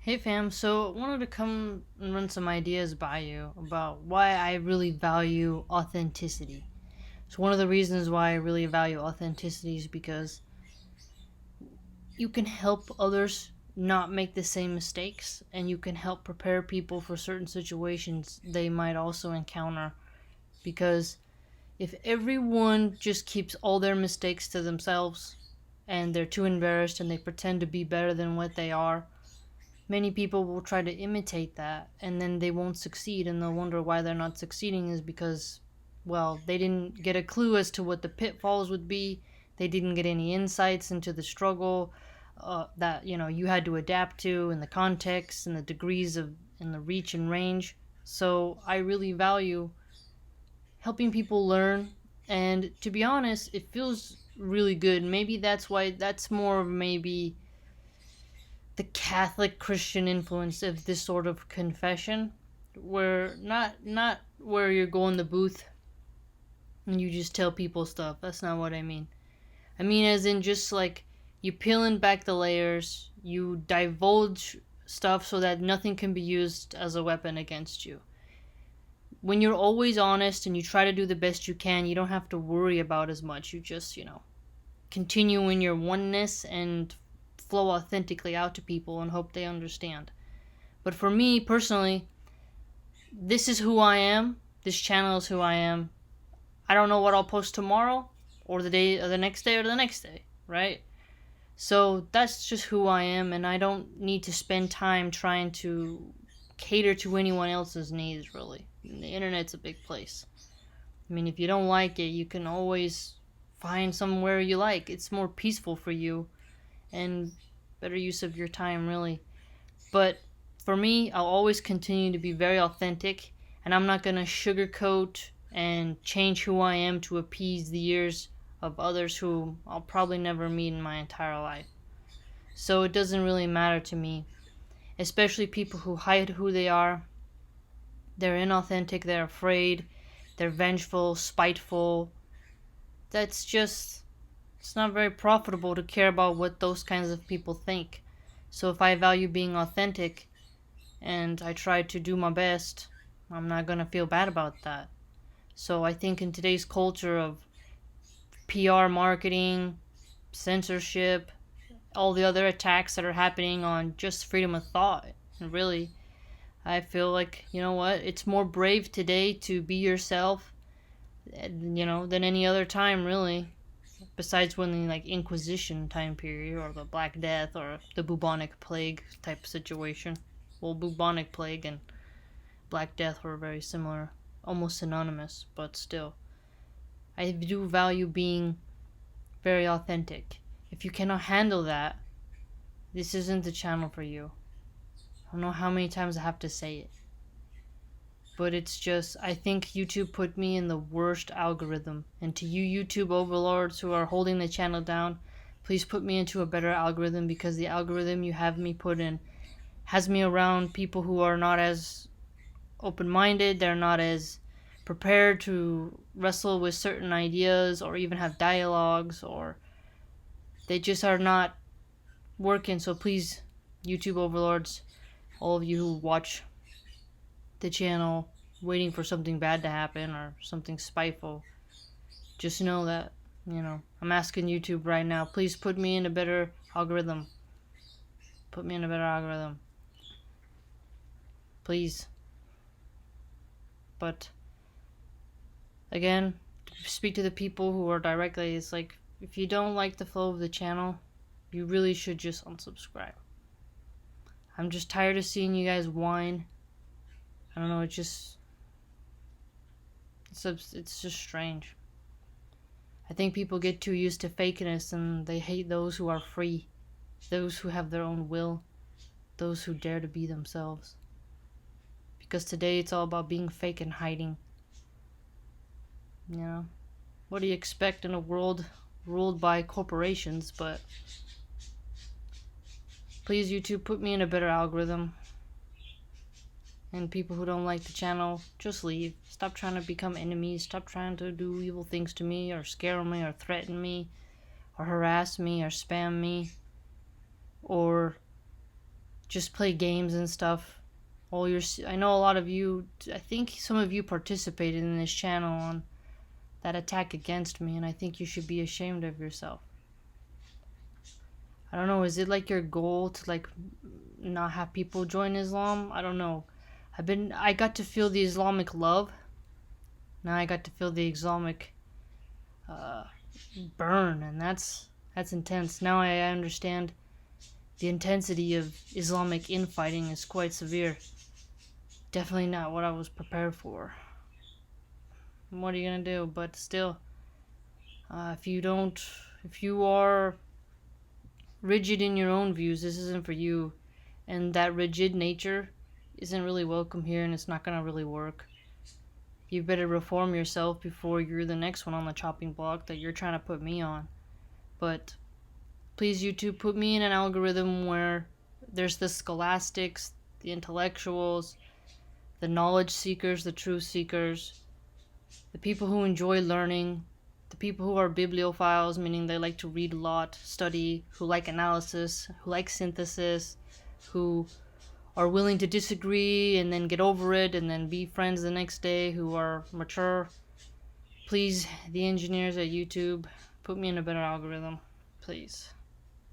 Hey fam, so I wanted to come and run some ideas by you about why I really value authenticity. So one of the reasons why I really value authenticity is because you can help others not make the same mistakes, and you can help prepare people for certain situations they might also encounter. Because if everyone just keeps all their mistakes to themselves and they're too embarrassed and they pretend to be better than what they are, many people will try to imitate that, and then they won't succeed, and they'll wonder why they're not succeeding is because, well, they didn't get a clue as to what the pitfalls would be. They didn't get any insights into the struggle that you had to adapt to, and the context and the degrees of and the reach and range. So I really value helping people learn, and to be honest, it feels really good. Maybe that's more of maybe the Catholic Christian influence of this sort of confession, where not where you go in the booth and you just tell people stuff. That's not what I mean. I mean as in just like you peeling back the layers, you divulge stuff so that nothing can be used as a weapon against you. When you're always honest and you try to do the best you can, you don't have to worry about as much. You just, continue in your oneness and flow authentically out to people and hope they understand. But for me personally, this is who I am. This channel is who I am. I don't know what I'll post tomorrow or the day or the next day or the next day, right? So that's just who I am, and I don't need to spend time trying to cater to anyone else's needs, really. The internet's a big place. I mean, if you don't like it, you can always find somewhere you like. It's more peaceful for you and better use of your time, really. But for me, I'll always continue to be very authentic, and I'm not going to sugarcoat and change who I am to appease the ears of others who I'll probably never meet in my entire life. So it doesn't really matter to me, especially people who hide who they are. They're inauthentic, they're afraid, they're vengeful, spiteful. That's just, it's not very profitable to care about what those kinds of people think. So if I value being authentic and I try to do my best, I'm not going to feel bad about that. So I think in today's culture of PR marketing, censorship, all the other attacks that are happening on just freedom of thought, and really, I feel like, you know what, it's more brave today to be yourself, than any other time, really. Besides when the Inquisition time period, or the Black Death, or the bubonic plague type situation. Well, bubonic plague and Black Death were very similar, almost synonymous, but still. I do value being very authentic. If you cannot handle that, this isn't the channel for you. I don't know how many times I have to say it. But it's just, I think YouTube put me in the worst algorithm. And to you YouTube overlords who are holding the channel down, please put me into a better algorithm, because the algorithm you have me put in has me around people who are not as open-minded, they're not as prepared to wrestle with certain ideas or even have dialogues, or they just are not working. So please, YouTube overlords, all of you who watch the channel waiting for something bad to happen or something spiteful, just know that, I'm asking YouTube right now, please put me in a better algorithm. Put me in a better algorithm. Please. But again, speak to the people who are directly, it's like, if you don't like the flow of the channel, you really should just unsubscribe. I'm just tired of seeing you guys whine. I don't know, it's just strange. I think people get too used to fakeness, and they hate those who are free, those who have their own will, those who dare to be themselves. Because today it's all about being fake and hiding. What do you expect in a world ruled by corporations? But please, YouTube, put me in a better algorithm. And people who don't like the channel, just leave. Stop trying to become enemies. Stop trying to do evil things to me, or scare me, or threaten me, or harass me, or spam me, or just play games and stuff. I know a lot of you, I think some of you participated in this channel on that attack against me, and I think you should be ashamed of yourself. I don't know, is it like your goal to like not have people join Islam? I don't know. I got to feel the Islamic love. Now I got to feel the Islamic uh, burn, and that's intense. Now I understand the intensity of Islamic infighting is quite severe. Definitely not what I was prepared for. What are you gonna do? But still, if you are rigid in your own views, this isn't for you. And that rigid nature isn't really welcome here, and it's not gonna really work. You better reform yourself before you're the next one on the chopping block that you're trying to put me on. But please, YouTube, put me in an algorithm where there's the scholastics, the intellectuals, the knowledge seekers, the truth seekers, the people who enjoy learning, the people who are bibliophiles, meaning they like to read a lot, study, who like analysis, who like synthesis, who are willing to disagree and then get over it and then be friends the next day, who are mature. Please, the engineers at YouTube, put me in a better algorithm. Please.